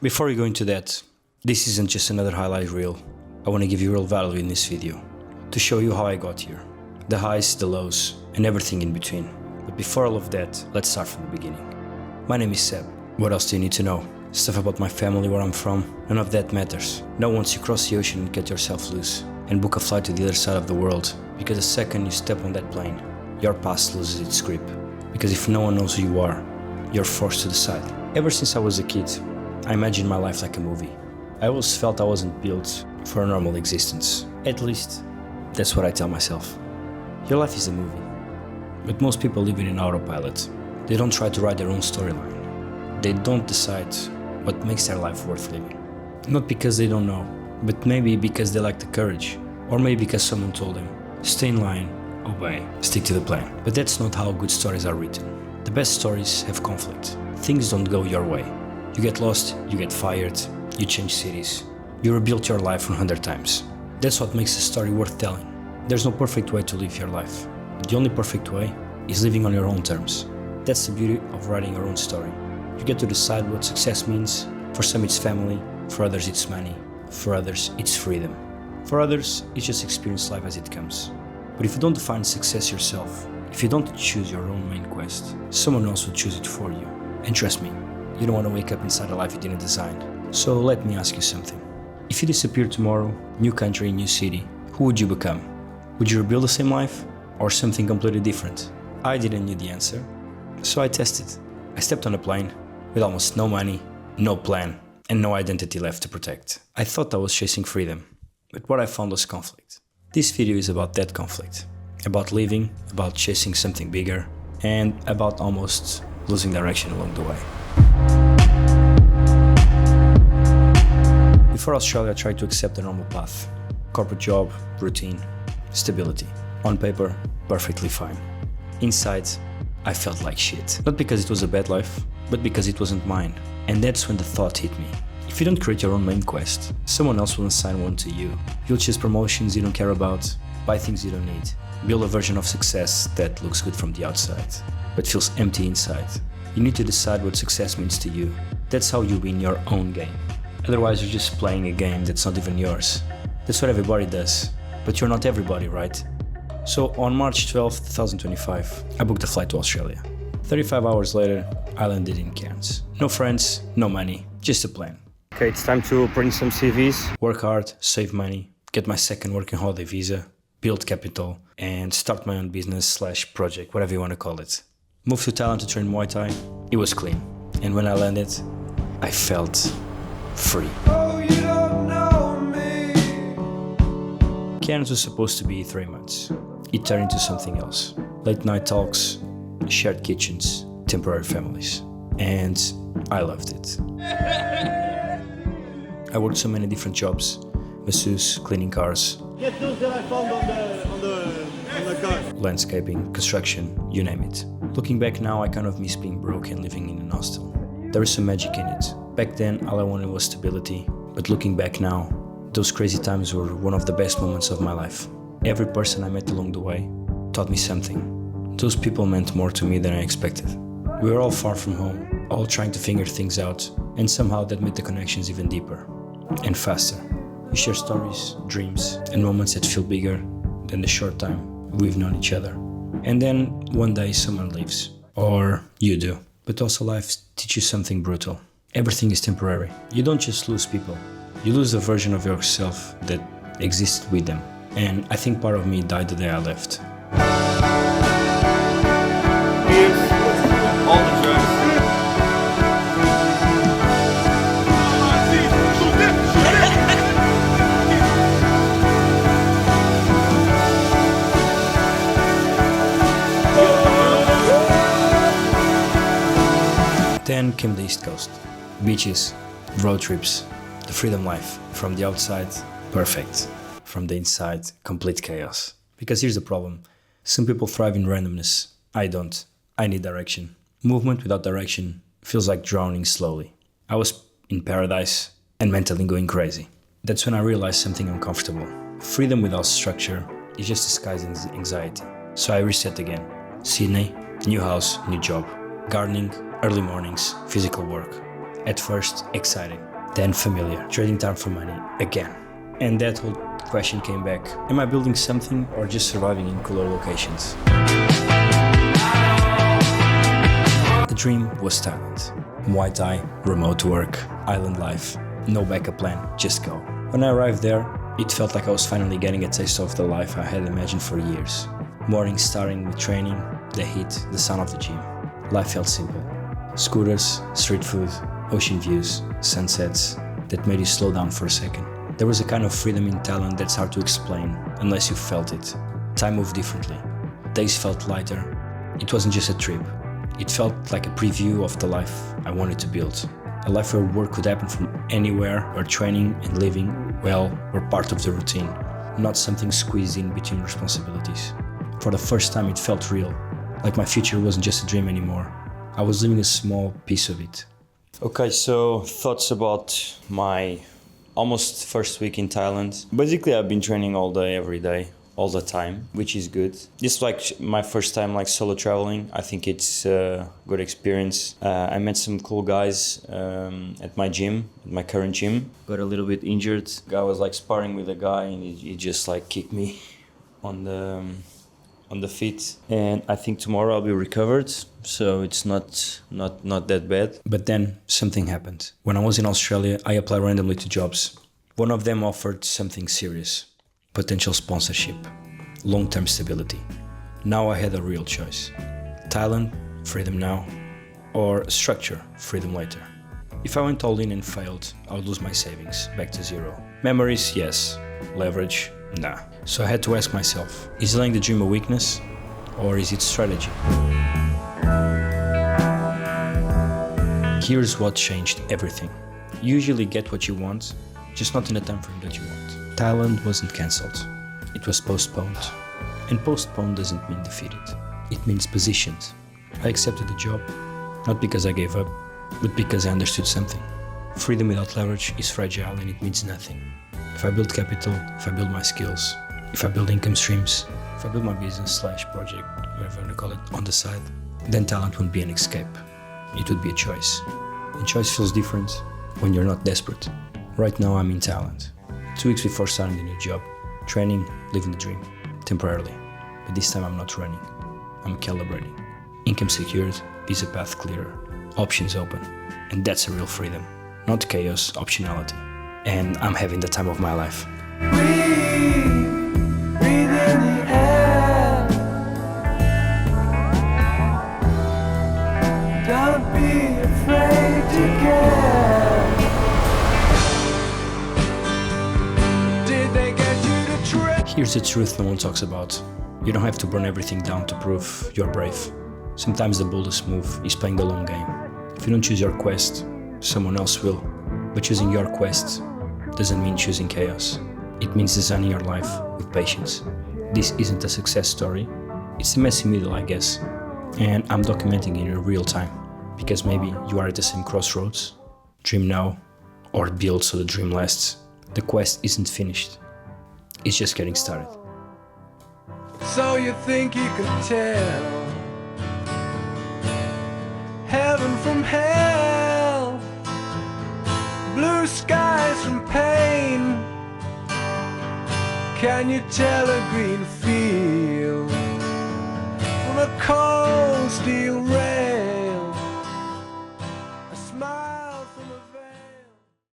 Before we go into that, this isn't just another highlight reel. I want to give you real value in this video, to show you how I got here. The highs, the lows, and everything in between. But before all of that, let's start from the beginning. My name is Seb. What else do you need to know? Stuff about my family, where I'm from, none of that matters. Now once you cross the ocean and get yourself loose, and book a flight to the other side of the world, because the second you step on that plane, your past loses its grip. Because if no one knows who you are, you're forced to decide. Ever since I was a kid, I imagined my life like a movie. I always felt I wasn't built for a normal existence. At least, that's what I tell myself. Your life is a movie. But most people live in autopilot. They don't try to write their own storyline. They don't decide what makes their life worth living. Not because they don't know, but maybe because they lack the courage. Or maybe because someone told them, stay in line, obey, stick to the plan. But that's not how good stories are written. The best stories have conflict. Things don't go your way. You get lost, you get fired, you change cities. You rebuild your life 100 times. That's what makes a story worth telling. There's no perfect way to live your life. The only perfect way is living on your own terms. That's the beauty of writing your own story. You get to decide what success means. For some it's family, for others it's money, for others it's freedom. For others, it's just experience life as it comes. But if you don't define success yourself, if you don't choose your own main quest, someone else will choose it for you. And trust me, you don't want to wake up inside a life you didn't design. So let me ask you something. If you disappear tomorrow, new country, new city, who would you become? Would you rebuild the same life or something completely different? I didn't know the answer, so I tested. I stepped on a plane with almost no money, no plan, and no identity left to protect. I thought I was chasing freedom, but what I found was conflict. This video is about that conflict, about living, about chasing something bigger, and about almost losing direction along the way. Before Australia, I tried to accept the normal path. Corporate job, routine, stability. On paper, perfectly fine. Inside, I felt like shit. Not because it was a bad life, but because it wasn't mine. And that's when the thought hit me. If you don't create your own main quest, someone else will assign one to you. You'll chase promotions you don't care about, buy things you don't need, build a version of success that looks good from the outside, but feels empty inside. You need to decide what success means to you. That's how you win your own game. Otherwise, you're just playing a game that's not even yours. That's what everybody does. But you're not everybody, right? So on March 12th, 2025, I booked a flight to Australia. 35 hours later, I landed in Cairns. No friends, no money, just a plan. Okay, it's time to print some CVs, work hard, save money, get my second working holiday visa, build capital, and start my own business/project, whatever you want to call it. Moved to Thailand to train Muay Thai. It was clean. And when I landed, I felt free. Oh, you don't know me. Cairns was supposed to be 3 months. It turned into something else. Late night talks, shared kitchens, temporary families. And I loved it. I worked so many different jobs. Masseuse, cleaning cars. Get those that I found on the car. Landscaping, construction, you name it. Looking back now, I kind of miss being broke and living in an hostel. There is some magic in it. Back then, all I wanted was stability. But looking back now, those crazy times were one of the best moments of my life. Every person I met along the way taught me something. Those people meant more to me than I expected. We were all far from home, all trying to figure things out, and somehow that made the connections even deeper and faster. We share stories, dreams, and moments that feel bigger than the short time we've known each other. And then one day someone leaves, or you do. But also life teaches you something brutal. Everything is temporary. You don't just lose people, you lose a version of yourself that existed with them. And I think part of me died the day I left. Here's all the drugs. Then came the East Coast. Beaches, road trips, the freedom life. From the outside, perfect. From the inside, complete chaos. Because here's the problem. Some people thrive in randomness. I don't. I need direction. Movement without direction feels like drowning slowly. I was in paradise and mentally going crazy. That's when I realized something uncomfortable. Freedom without structure is just disguising anxiety. So I reset again. Sydney, new house, new job. Gardening, early mornings, physical work. At first, exciting. Then familiar, trading time for money, again. And that whole question came back. Am I building something or just surviving in cooler locations? The dream was Thailand. Muay Thai, remote work, island life, no backup plan, just go. When I arrived there, it felt like I was finally getting a taste of the life I had imagined for years. Mornings starting with training, the heat, the sound of the gym. Life felt simple. Scooters, street food, ocean views, sunsets that made you slow down for a second. There was a kind of freedom in Thailand that's hard to explain unless you felt it. Time moved differently. Days felt lighter. It wasn't just a trip. It felt like a preview of the life I wanted to build. A life where work could happen from anywhere, where training and living, well, were part of the routine, not something squeezed in between responsibilities. For the first time it felt real, like my future wasn't just a dream anymore. I was living a small piece of it. Okay, so thoughts about my almost first week in Thailand. Basically, I've been training all day, every day, all the time, which is good. This is like my first time like solo traveling. I think it's a good experience. I met some cool guys at my gym, at my current gym. Got a little bit injured. I was like sparring with a guy and he just like kicked me on the feet. And I think tomorrow I'll be recovered, so it's not that bad. But then something happened. When I was in Australia, I applied randomly to jobs. One of them offered something serious. Potential sponsorship, long-term stability. Now I had a real choice. Thailand, freedom now, or structure, freedom later. If I went all in and failed, I would lose my savings, back to zero. Memories, yes. Leverage, nah. So I had to ask myself, is delaying the dream a weakness, or is it strategy? Here's what changed everything. You usually get what you want, just not in the time frame that you want. Thailand wasn't cancelled, it was postponed. And postponed doesn't mean defeated, it means positioned. I accepted the job, not because I gave up, but because I understood something. Freedom without leverage is fragile and it means nothing. If I build capital, if I build my skills, if I build income streams, if I build my business/project, whatever you want to call it, on the side, then Thailand wouldn't be an escape. It would be a choice. And choice feels different when you're not desperate. Right now I'm in Thailand. 2 weeks before starting the new job, training, living the dream, temporarily. But this time I'm not running, I'm calibrating. Income secured, visa path clearer, options open. And that's a real freedom, not chaos, optionality. And I'm having the time of my life. Breathe in the air. Don't be afraid to care. Here's the truth no one talks about. You don't have to burn everything down to prove you're brave. Sometimes the boldest move is playing the long game. If you don't choose your quest, someone else will. But choosing your quest doesn't mean choosing chaos. It means designing your life with patience. This isn't a success story. It's a messy middle, I guess. And I'm documenting it in real time. Because maybe you are at the same crossroads. Dream now, or build so the dream lasts. The quest isn't finished. It's just getting started. So you think you could tell heaven from hell, blue skies from pain? Can you tell a green field